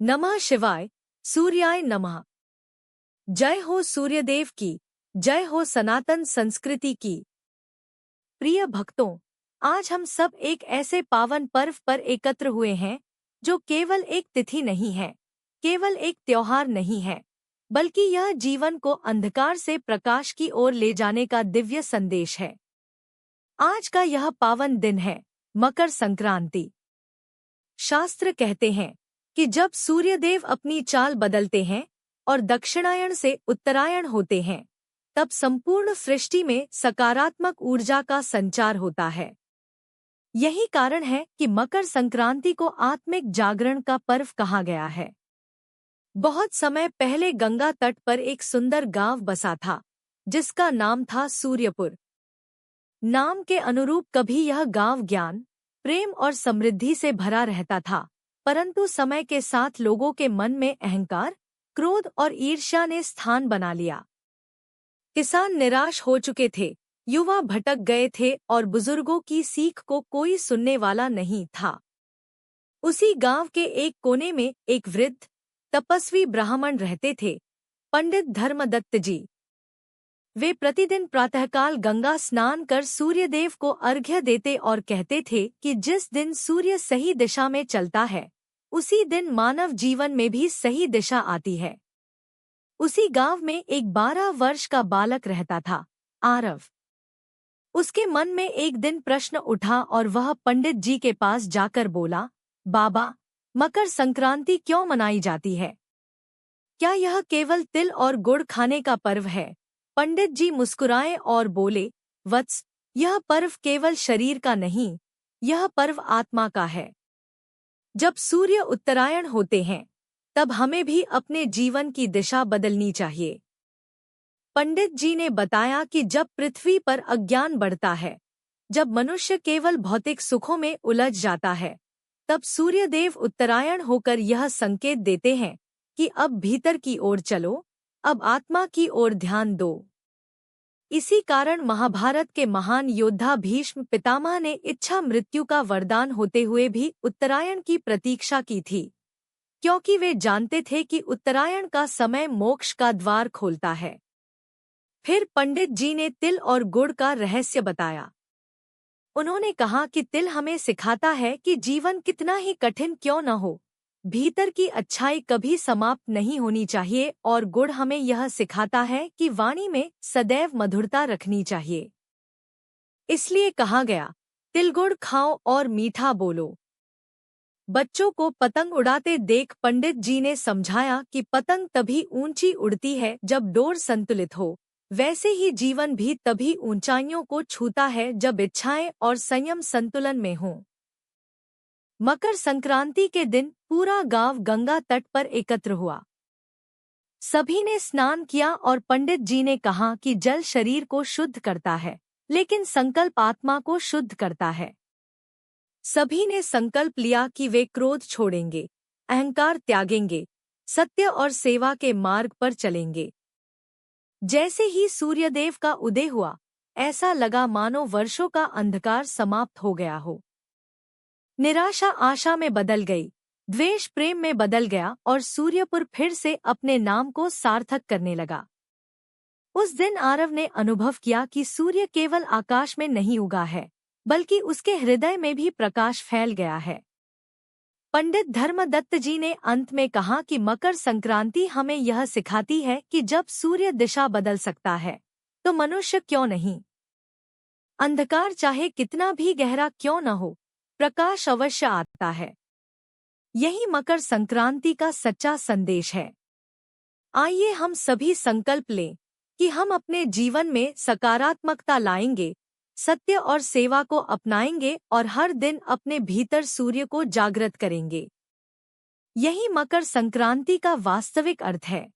नमः शिवाय, सूर्याय नमः। जय हो सूर्यदेव की, जय हो सनातन संस्कृति की। प्रिय भक्तों, आज हम सब एक ऐसे पावन पर्व पर एकत्र हुए हैं जो केवल एक तिथि नहीं है, केवल एक त्योहार नहीं है, बल्कि यह जीवन को अंधकार से प्रकाश की ओर ले जाने का दिव्य संदेश है। आज का यह पावन दिन है मकर संक्रांति। शास्त्र कहते हैं कि जब सूर्यदेव अपनी चाल बदलते हैं और दक्षिणायण से उत्तरायण होते हैं, तब संपूर्ण सृष्टि में सकारात्मक ऊर्जा का संचार होता है। यही कारण है कि मकर संक्रांति को आत्मिक जागरण का पर्व कहा गया है। बहुत समय पहले गंगा तट पर एक सुंदर गांव बसा था, जिसका नाम था सूर्यपुर। नाम के अनुरूप कभी यह गांव ज्ञान, प्रेम और समृद्धि से भरा रहता था, परंतु समय के साथ लोगों के मन में अहंकार, क्रोध और ईर्ष्या ने स्थान बना लिया। किसान निराश हो चुके थे, युवा भटक गए थे और बुजुर्गों की सीख को कोई सुनने वाला नहीं था। उसी गांव के एक कोने में एक वृद्ध तपस्वी ब्राह्मण रहते थे, पंडित धर्मदत्त जी। वे प्रतिदिन प्रातःकाल गंगा स्नान कर सूर्यदेव को अर्घ्य देते और कहते थे कि जिस दिन सूर्य सही दिशा में चलता है, उसी दिन मानव जीवन में भी सही दिशा आती है। उसी गांव में एक 12 वर्ष का बालक रहता था, आरव। उसके मन में एक दिन प्रश्न उठा और वह पंडित जी के पास जाकर बोला, बाबा, मकर संक्रांति क्यों मनाई जाती है? क्या यह केवल तिल और गुड़ खाने का पर्व है? पंडित जी मुस्कुराए और बोले, वत्स, यह पर्व केवल शरीर का नहीं, यह पर्व आत्मा का है। जब सूर्य उत्तरायण होते हैं, तब हमें भी अपने जीवन की दिशा बदलनी चाहिए। पंडित जी ने बताया कि जब पृथ्वी पर अज्ञान बढ़ता है, जब मनुष्य केवल भौतिक सुखों में उलझ जाता है, तब सूर्यदेव उत्तरायण होकर यह संकेत देते हैं कि अब भीतर की ओर चलो, अब आत्मा की ओर ध्यान दो। इसी कारण महाभारत के महान योद्धा भीष्म पितामह ने इच्छा मृत्यु का वरदान होते हुए भी उत्तरायण की प्रतीक्षा की थी, क्योंकि वे जानते थे कि उत्तरायण का समय मोक्ष का द्वार खोलता है। फिर पंडित जी ने तिल और गुड़ का रहस्य बताया। उन्होंने कहा कि तिल हमें सिखाता है कि जीवन कितना ही कठिन क्यों न हो, भीतर की अच्छाई कभी समाप्त नहीं होनी चाहिए, और गुड़ हमें यह सिखाता है कि वाणी में सदैव मधुरता रखनी चाहिए। इसलिए कहा गया, तिल गुड़ खाओ और मीठा बोलो। बच्चों को पतंग उड़ाते देख पंडित जी ने समझाया कि पतंग तभी ऊंची उड़ती है जब डोर संतुलित हो, वैसे ही जीवन भी तभी ऊंचाइयों को छूता है जब इच्छाएं और संयम संतुलन में हों। मकर संक्रांति के दिन पूरा गांव गंगा तट पर एकत्र हुआ। सभी ने स्नान किया और पंडित जी ने कहा कि जल शरीर को शुद्ध करता है, लेकिन संकल्प आत्मा को शुद्ध करता है। सभी ने संकल्प लिया कि वे क्रोध छोड़ेंगे, अहंकार त्यागेंगे, सत्य और सेवा के मार्ग पर चलेंगे। जैसे ही सूर्यदेव का उदय हुआ, ऐसा लगा मानो वर्षों का अंधकार समाप्त हो गया हो। निराशा आशा में बदल गई, द्वेष प्रेम में बदल गया और सूर्यपुर फिर से अपने नाम को सार्थक करने लगा। उस दिन आरव ने अनुभव किया कि सूर्य केवल आकाश में नहीं उगा है, बल्कि उसके हृदय में भी प्रकाश फैल गया है। पंडित धर्मदत्त जी ने अंत में कहा कि मकर संक्रांति हमें यह सिखाती है कि जब सूर्य दिशा बदल सकता है, तो मनुष्य क्यों नहीं। अंधकार चाहे कितना भी गहरा क्यों न हो, प्रकाश अवश्य आता है। यही मकर संक्रांति का सच्चा संदेश है। आइए हम सभी संकल्प लें कि हम अपने जीवन में सकारात्मकता लाएंगे, सत्य और सेवा को अपनाएंगे और हर दिन अपने भीतर सूर्य को जागृत करेंगे। यही मकर संक्रांति का वास्तविक अर्थ है।